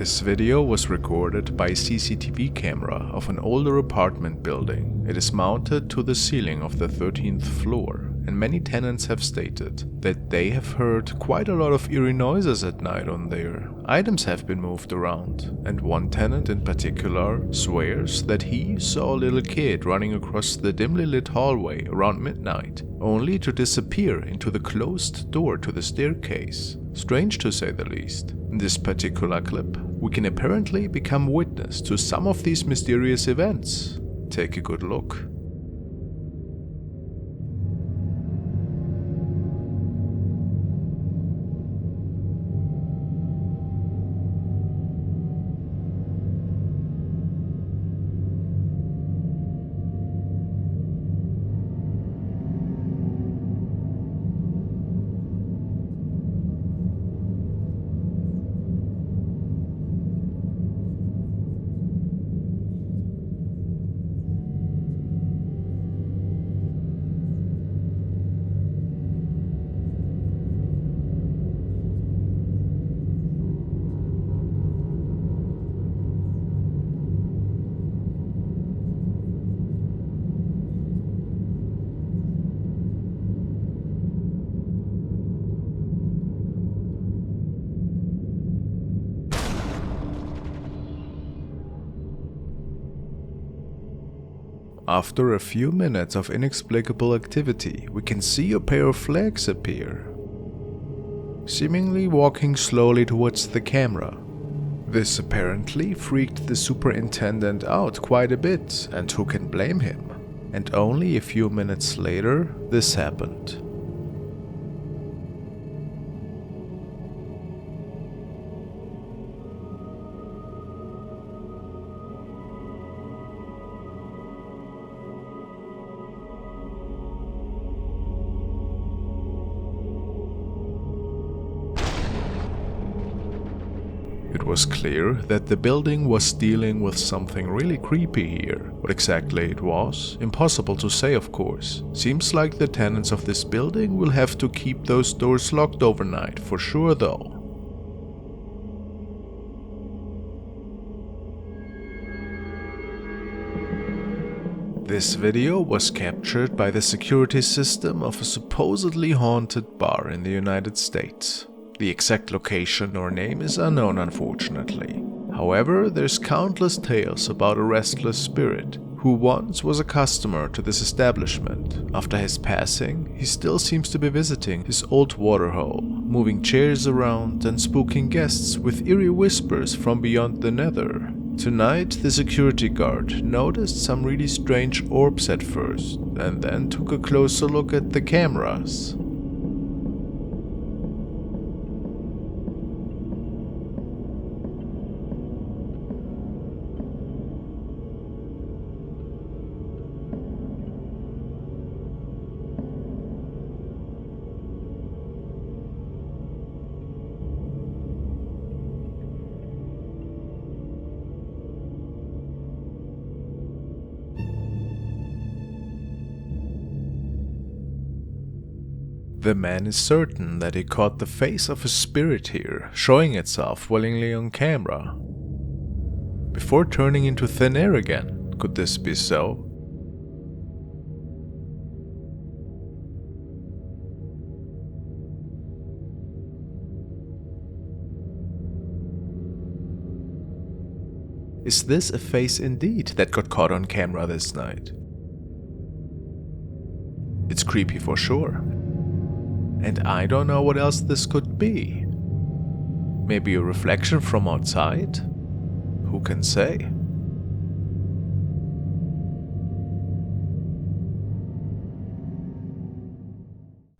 This video was recorded by a CCTV camera of an older apartment building. It is mounted to the ceiling of the 13th floor, and many tenants have stated that they have heard quite a lot of eerie noises at night on there. Items have been moved around, and one tenant in particular swears that he saw a little kid running across the dimly lit hallway around midnight, only to disappear into the closed door to the staircase. Strange to say the least. In this particular clip, we can apparently become witness to some of these mysterious events. Take a good look. After a few minutes of inexplicable activity, we can see a pair of legs appear, seemingly walking slowly towards the camera. This apparently freaked the superintendent out quite a bit, and who can blame him? And only a few minutes later, this happened. It was clear that the building was dealing with something really creepy here. What exactly it was? Impossible to say, of course. Seems like the tenants of this building will have to keep those doors locked overnight, for sure though. This video was captured by the security system of a supposedly haunted bar in the United States. The exact location or name is unknown, unfortunately. However, there's countless tales about a restless spirit who once was a customer to this establishment. After his passing, he still seems to be visiting his old waterhole, moving chairs around and spooking guests with eerie whispers from beyond the nether. Tonight, the security guard noticed some really strange orbs at first, and then took a closer look at the cameras. The man is certain that he caught the face of a spirit here, showing itself willingly on camera, before turning into thin air again. Could this be so? Is this a face indeed that got caught on camera this night? It's creepy for sure. And I don't know what else this could be. Maybe a reflection from outside? Who can say?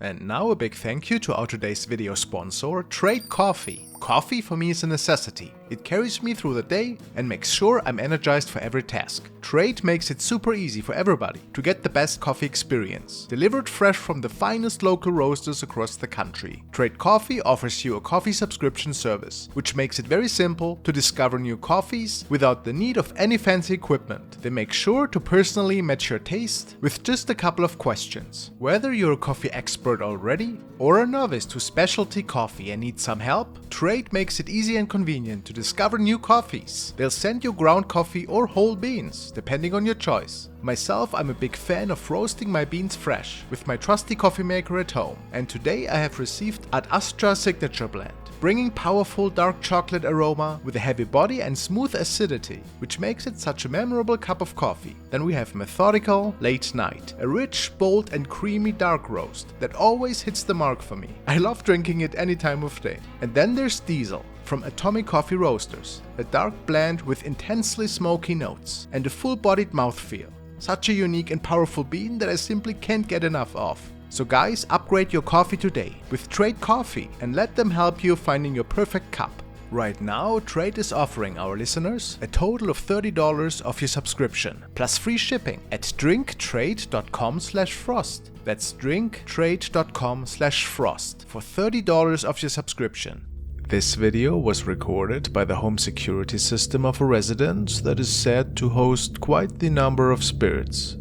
And now a big thank you to our today's video sponsor, Trade Coffee. Coffee for me is a necessity. It carries me through the day and makes sure I'm energized for every task. Trade makes it super easy for everybody to get the best coffee experience, delivered fresh from the finest local roasters across the country. Trade Coffee offers you a coffee subscription service, which makes it very simple to discover new coffees without the need of any fancy equipment. They make sure to personally match your taste with just a couple of questions. Whether you're a coffee expert already or a novice to specialty coffee and need some help, Trade Crate makes it easy and convenient to discover new coffees. They'll send you ground coffee or whole beans, depending on your choice. Myself, I'm a big fan of roasting my beans fresh with my trusty coffee maker at home, and today I have received Ad Astra Signature Blend, bringing powerful dark chocolate aroma with a heavy body and smooth acidity, which makes it such a memorable cup of coffee. Then we have Methodical Late Night, a rich, bold and creamy dark roast that always hits the mark for me. I love drinking it any time of day. And then there's Diesel from Atomic Coffee Roasters, a dark blend with intensely smoky notes and a full-bodied mouthfeel. Such a unique and powerful bean that I simply can't get enough of. So guys, upgrade your coffee today with Trade Coffee and let them help you finding your perfect cup. Right now, Trade is offering our listeners a total of $30 off your subscription, plus free shipping at drinktrade.com/frost. That's drinktrade.com/frost for $30 off your subscription. This video was recorded by the home security system of a residence that is said to host quite the number of spirits.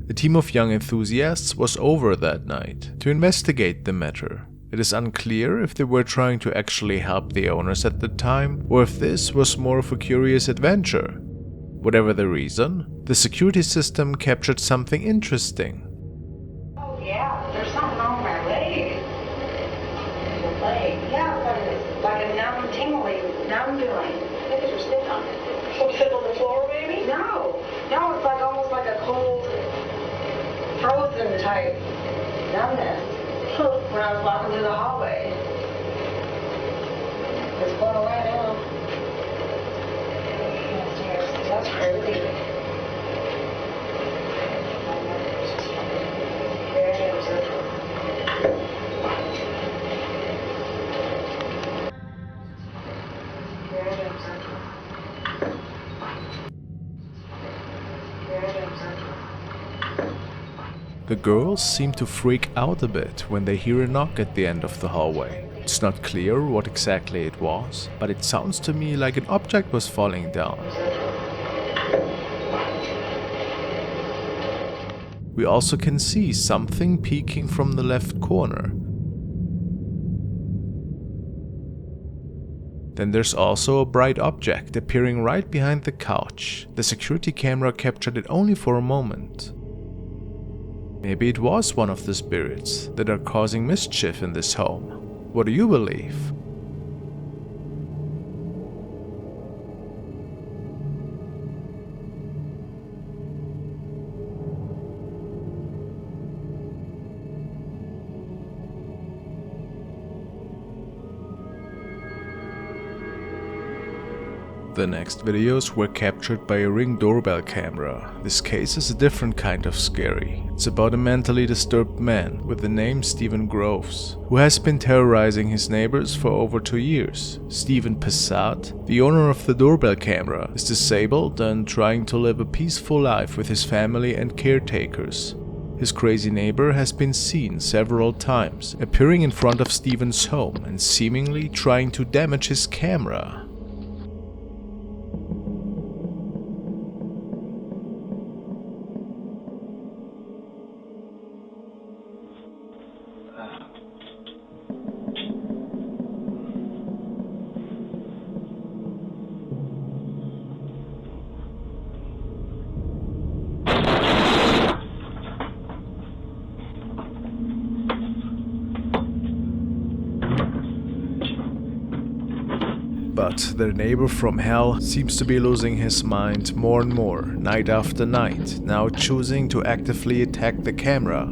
A team of young enthusiasts was over that night to investigate the matter. It is unclear if they were trying to actually help the owners at the time, or if this was more of a curious adventure. Whatever the reason, the security system captured something interesting. Oh yeah, there's something on my leg. Your leg? Yeah, but it's like a numb, tingly, numb feeling. Maybe you're sitting on it. So sit on the floor, maybe? No, it's like almost like a cold, frozen type numbness. When I was walking through the hallway. It's going away now. That's crazy. The girls seem to freak out a bit when they hear a knock at the end of the hallway. It's not clear what exactly it was, but it sounds to me like an object was falling down. We also can see something peeking from the left corner. Then there's also a bright object appearing right behind the couch. The security camera captured it only for a moment. Maybe it was one of the spirits that are causing mischief in this home. What do you believe? The next videos were captured by a Ring doorbell camera. This case is a different kind of scary. It's about a mentally disturbed man with the name Stephen Groves, who has been terrorizing his neighbors for over 2 years. Stephen Passat, the owner of the doorbell camera, is disabled and trying to live a peaceful life with his family and caretakers. His crazy neighbor has been seen several times, appearing in front of Stephen's home and seemingly trying to damage his camera. But their neighbor from hell seems to be losing his mind more and more, night after night, now choosing to actively attack the camera.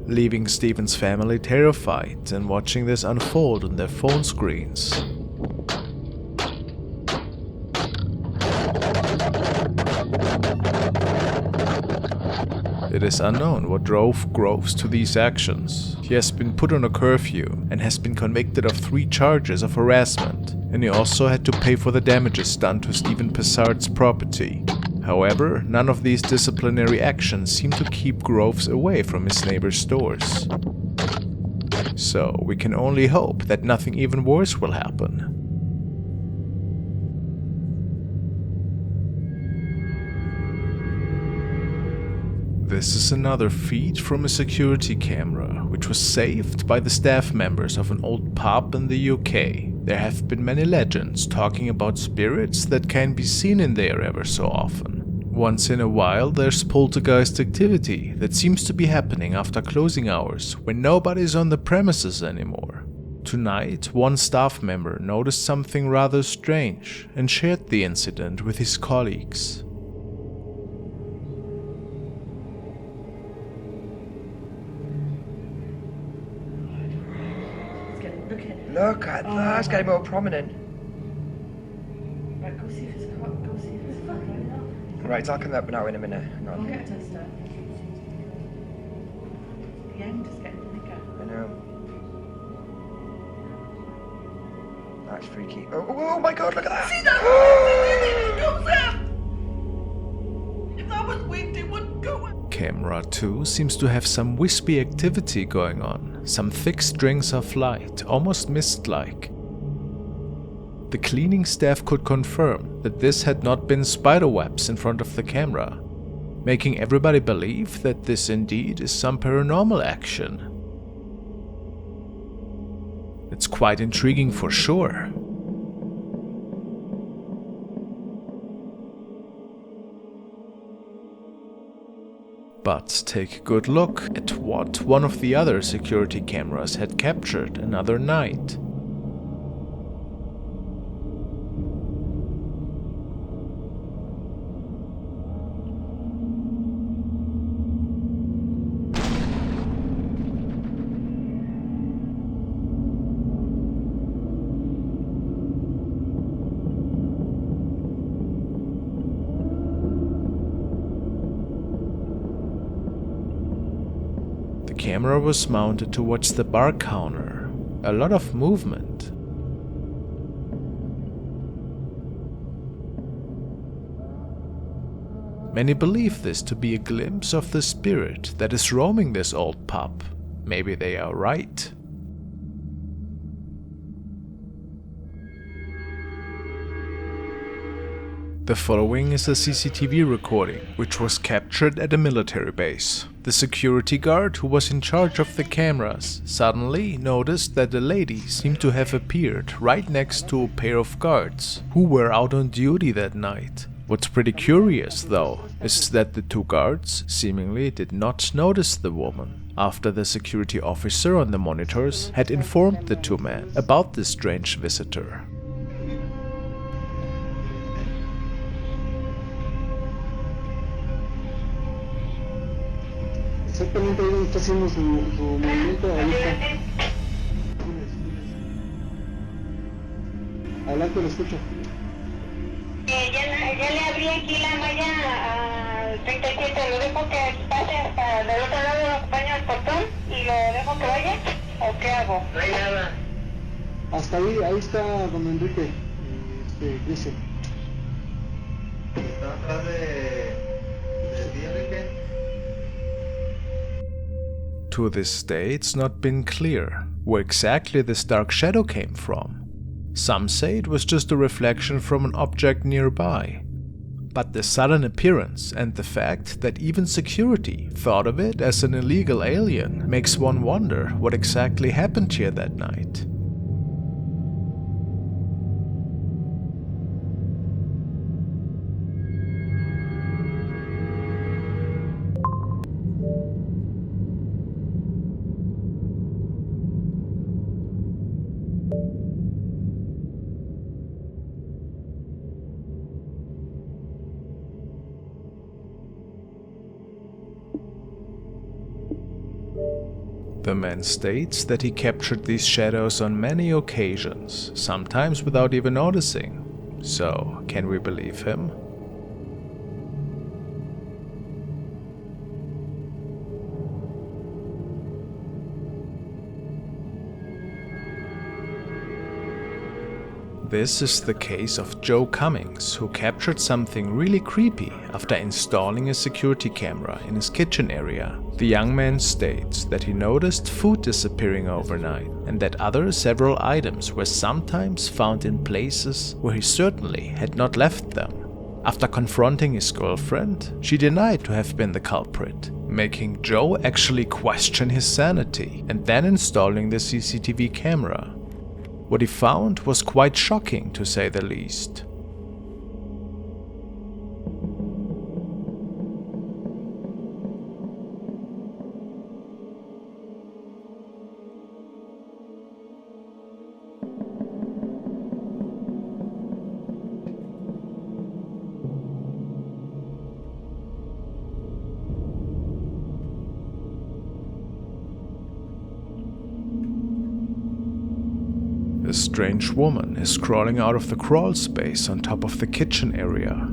Leaving Stephen's family terrified and watching this unfold on their phone screens. It is unknown what drove Groves to these actions. He has been put on a curfew and has been convicted of 3 charges of harassment, and he also had to pay for the damages done to Stephen Passart's property. However, none of these disciplinary actions seem to keep Groves away from his neighbor's stores. So we can only hope that nothing even worse will happen. This is another feed from a security camera, which was saved by the staff members of an old pub in the UK. There have been many legends talking about spirits that can be seen in there ever so often. Once in a while there's poltergeist activity that seems to be happening after closing hours, when nobody's on the premises anymore. Tonight, one staff member noticed something rather strange and shared the incident with his colleagues. Look at that, it's getting more prominent. Right, go see if it's fucking enough. Right, I'll come up now in a minute. Hang I'll on. get a tester. The end is getting bigger. I know. That's freaky. Oh my god, look at that! See that? It goes up! If that was wind, it wouldn't go up. Camera 2 seems to have some wispy activity going on, some thick strings of light, almost mist-like. The cleaning staff could confirm that this had not been spiderwebs in front of the camera, making everybody believe that this indeed is some paranormal action. It's quite intriguing for sure. But take a good look at what one of the other security cameras had captured another night. The camera was mounted towards the bar counter. A lot of movement. Many believe this to be a glimpse of the spirit that is roaming this old pub. Maybe they are right. The following is a CCTV recording, which was captured at a military base. The security guard who was in charge of the cameras suddenly noticed that a lady seemed to have appeared right next to a pair of guards who were out on duty that night. What's pretty curious though is that the two guards seemingly did not notice the woman after the security officer on the monitors had informed the two men about this strange visitor. Exactamente ahí donde está haciendo su movimiento ahorita. Adelante, lo escucho. Ya le abrí aquí la malla al 37, lo dejo que pase hasta del otro lado, lo acompaño al portón y lo dejo que vaya, ¿o qué hago? No hay nada. Hasta ahí está don Enrique, Cristian. ¿Está atrás de ti, Enrique? To this day, it's not been clear where exactly this dark shadow came from. Some say it was just a reflection from an object nearby. But the sudden appearance and the fact that even security thought of it as an illegal alien makes one wonder what exactly happened here that night. The man states that he captured these shadows on many occasions, sometimes without even noticing. So, can we believe him? This is the case of Joe Cummings, who captured something really creepy after installing a security camera in his kitchen area. The young man states that he noticed food disappearing overnight and that several items were sometimes found in places where he certainly had not left them. After confronting his girlfriend, she denied to have been the culprit making Joe actually question his sanity and then installing the CCTV camera. What he found was quite shocking, to say the least. A strange woman is crawling out of the crawl space on top of the kitchen area.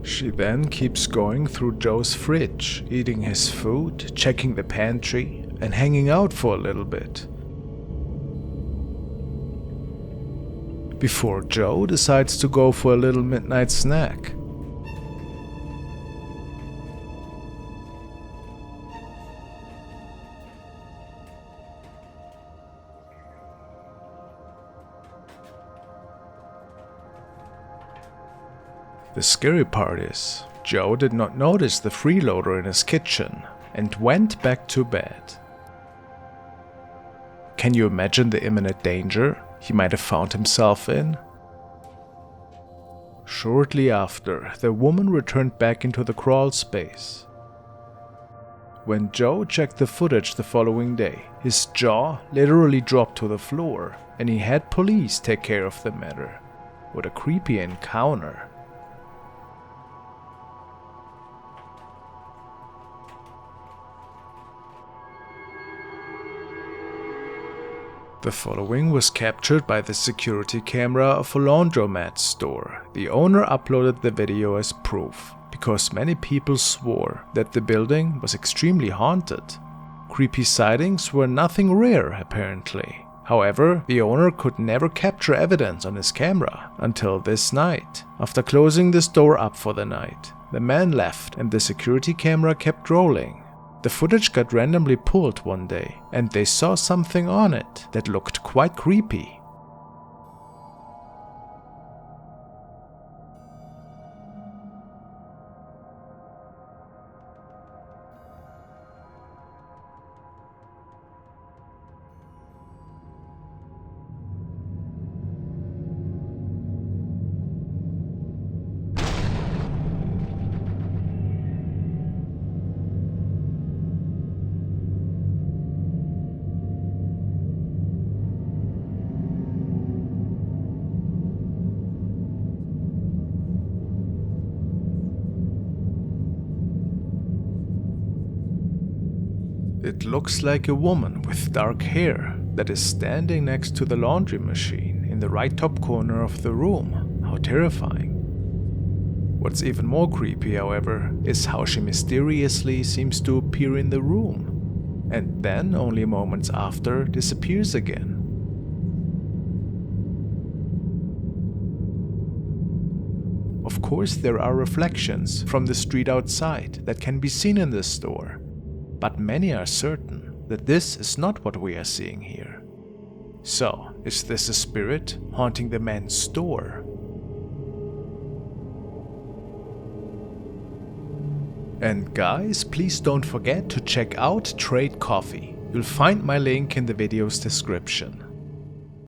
She then keeps going through Joe's fridge, eating his food, checking the pantry, and hanging out for a little bit. Before Joe decides to go for a little midnight snack. The scary part is, Joe did not notice the freeloader in his kitchen and went back to bed. Can you imagine the imminent danger he might have found himself in? Shortly after, the woman returned back into the crawl space. When Joe checked the footage the following day, his jaw literally dropped to the floor, and he had police take care of the matter. What a creepy encounter. The following was captured by the security camera of a laundromat store. The owner uploaded the video as proof, because many people swore that the building was extremely haunted. Creepy sightings were nothing rare, apparently. However, the owner could never capture evidence on his camera until this night. After closing the store up for the night, the man left and the security camera kept rolling. The footage got randomly pulled one day, and they saw something on it that looked quite creepy. It looks like a woman with dark hair that is standing next to the laundry machine in the right top corner of the room. How terrifying. What's even more creepy, however, is how she mysteriously seems to appear in the room, and then only moments after disappears again. Of course, there are reflections from the street outside that can be seen in this store. But many are certain that this is not what we are seeing here. So, is this a spirit haunting the man's store? And guys, please don't forget to check out Trade Coffee. You'll find my link in the video's description.